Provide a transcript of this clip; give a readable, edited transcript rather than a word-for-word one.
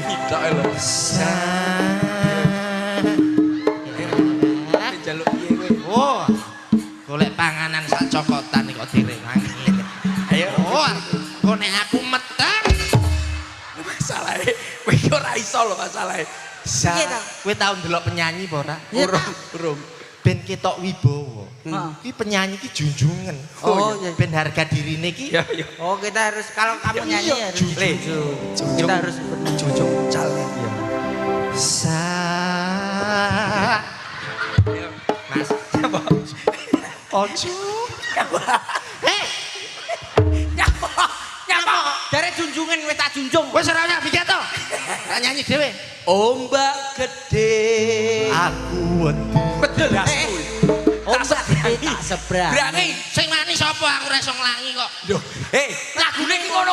nyanyi tok lho. Njaluk piye kowe? Oh. Golek panganan sak cokotan kok direwangi. Ayo, kok nek aku meteng masalahe kowe iki ora iso lho masalahe. Kowe tau ndelok penyanyi apa ora? Urung. Ben ketok wibawa. Iki penyanyi iki junjungan. Oh, iya. Ben harga dirine iki. Ya, ya. Oh, kita harus kalau kamu nyanyi harus Junjung. kita harus Junjung cal. Iya. Sa Mas, Siapa? ojo. Hei, Nyapa? Dari junjungan wis tak junjung. wis ora usah bikin to. Tak nyanyi dhewe. Ombak gede. Aku wedi. Betul ya. Ombak gede tak seberang. Berani. Sing wani sapa aku ora iso nglangi kok. Lho, lagune ki ngono